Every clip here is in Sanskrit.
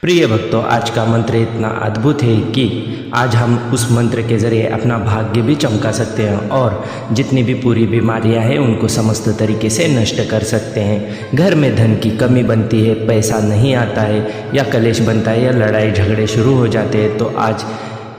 प्रिय भक्तों, आज का मंत्र इतना अद्भुत है कि आज हम उस मंत्र के ज़रिए अपना भाग्य भी चमका सकते हैं और जितनी भी पूरी बीमारियां हैं उनको समस्त तरीके से नष्ट कर सकते हैं। घर में धन की कमी बनती है, पैसा नहीं आता है या कलेश बनता है या लड़ाई झगड़े शुरू हो जाते हैं, तो आज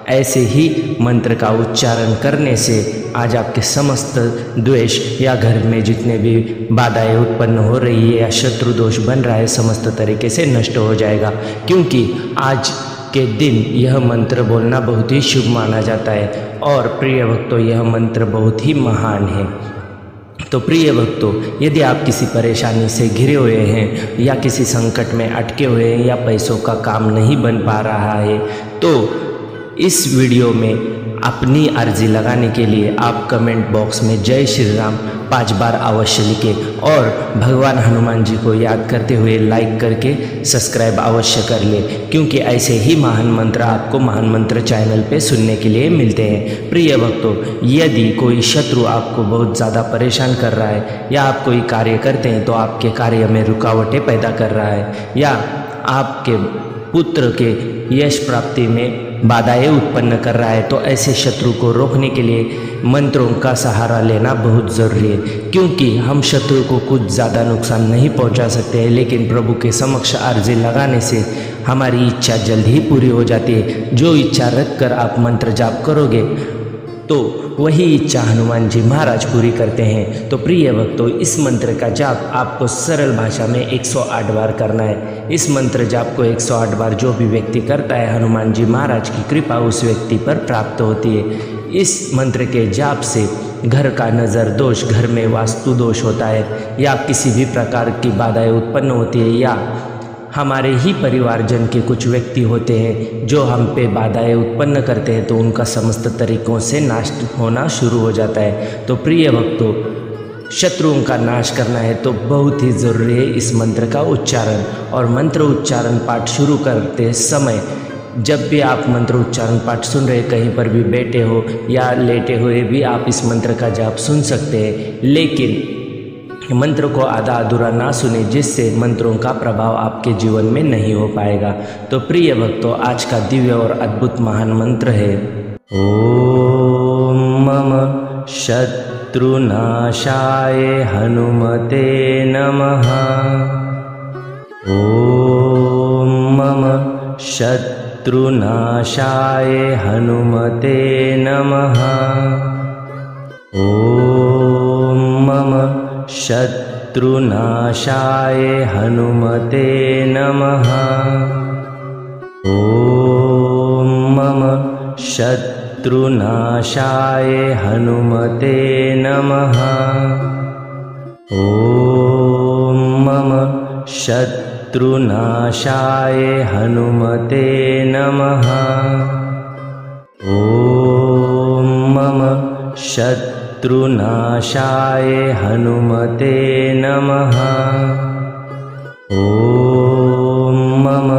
ऐसे ही मंत्र का उच्चारण करने से आज आपके समस्त द्वेष या घर में जितने भी बाधाएं उत्पन्न हो रही है या शत्रु दोष बन रहा है समस्त तरीके से नष्ट हो जाएगा, क्योंकि आज के दिन यह मंत्र बोलना बहुत ही शुभ माना जाता है। और प्रिय भक्तों, यह मंत्र बहुत ही महान है। तो प्रिय भक्तों, यदि आप किसी परेशानी से घिरे हुए हैं या किसी संकट में अटके हुए हैं या पैसों का काम नहीं बन पा रहा है, तो इस वीडियो में अपनी अर्जी लगाने के लिए आप कमेंट बॉक्स में जय श्री राम 5 बार अवश्य लिखें और भगवान हनुमान जी को याद करते हुए लाइक करके सब्सक्राइब अवश्य कर लें, क्योंकि ऐसे ही महान मंत्र आपको महान मंत्र चैनल पे सुनने के लिए मिलते हैं। प्रिय भक्तों, यदि कोई शत्रु आपको बहुत ज़्यादा परेशान कर रहा है या आप कोई कार्य करते हैं तो आपके कार्य में रुकावटें पैदा कर रहा है या आपके पुत्र के यश प्राप्ति में बाधाएं उत्पन्न कर रहा है, तो ऐसे शत्रु को रोकने के लिए मंत्रों का सहारा लेना बहुत ज़रूरी है। क्योंकि हम शत्रु को कुछ ज़्यादा नुकसान नहीं पहुंचा सकते हैं, लेकिन प्रभु के समक्ष अर्जी लगाने से हमारी इच्छा जल्द ही पूरी हो जाती है। जो इच्छा रख कर आप मंत्र जाप करोगे तो वही इच्छा हनुमान जी महाराज पूरी करते हैं। तो प्रिय भक्तों, इस मंत्र का जाप आपको सरल भाषा में 108 बार करना है। इस मंत्र जाप को 108 बार जो भी व्यक्ति करता है, हनुमान जी महाराज की कृपा उस व्यक्ति पर प्राप्त होती है। इस मंत्र के जाप से घर का नज़र दोष, घर में वास्तु दोष होता है या किसी भी प्रकार की बाधाएं उत्पन्न होती है या हमारे ही परिवारजन के कुछ व्यक्ति होते हैं जो हम पे बाधाएं उत्पन्न करते हैं, तो उनका समस्त तरीकों से नाश होना शुरू हो जाता है। तो प्रिय भक्तों, शत्रुओं का नाश करना है तो बहुत ही ज़रूरी है इस मंत्र का उच्चारण। और मंत्र उच्चारण पाठ शुरू करते समय जब भी आप मंत्र उच्चारण पाठ सुन रहे, कहीं पर भी बैठे हो या लेटे हुए भी आप इस मंत्र का जाप सुन सकते हैं, लेकिन मंत्र को आधा अधूरा ना सुने, जिससे मंत्रों का प्रभाव आपके जीवन में नहीं हो पाएगा। तो प्रिय भक्तों, आज का दिव्य और अद्भुत महान मंत्र है ओम मम शत्रुनाशाय हनुमते नमः। ओम मम शत्रुनाशाय हनुमते नमः। ओम मम शत्रुनाशाय हनुमते नमः। ओम मम शत्रुनाशाय हनुमते नमः। ओम मम शत्रुनाशाय हनुमते नमः। ओम मम शत्रुनाशाय हनुमते नमः। ओम मम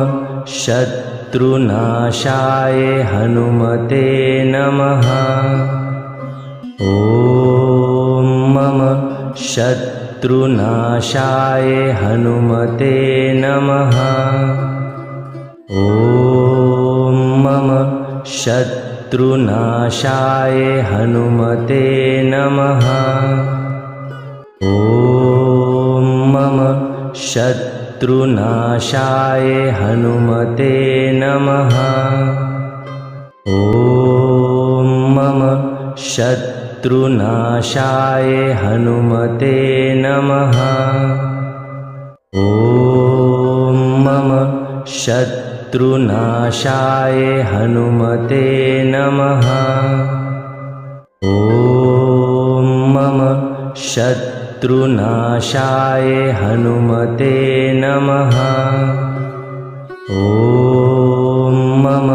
शत्रुनाशाय हनुमते नमः। ओम मम शत्रुनाशाय हनुमते नमः। ओम मम शत्रुनाशाय हनुमते नमः। ओम मम शत्रुनाशाय हनुमते नमः। ओम मम शत्रुनाशाय हनुमते नमः। ओम मम शत्रुनाशाय हनुमते नमः। ओम मम शत्रुनाशाय हनुमते नमः। ओम मम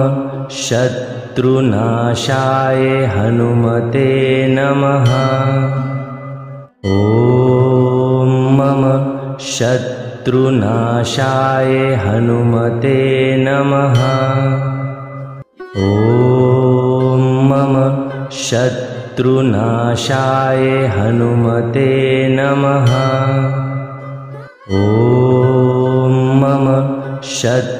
शत्रुनाशाय हनुमते नमः। ओम मम शत्रुनाशाय हनुमते नमः। ओम मम शत्रुनाशाय हनुमते नमः। ओम मम शत्रुनाशाय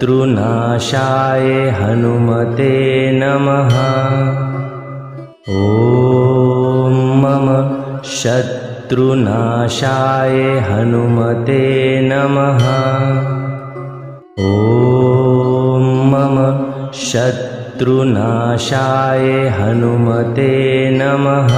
शत्रुनाशाय हनुमते नमः। ॐ मम शत्रुनाशाय हनुमते नमः। ॐ मम शत्रुनाशाय हनुमते नमः।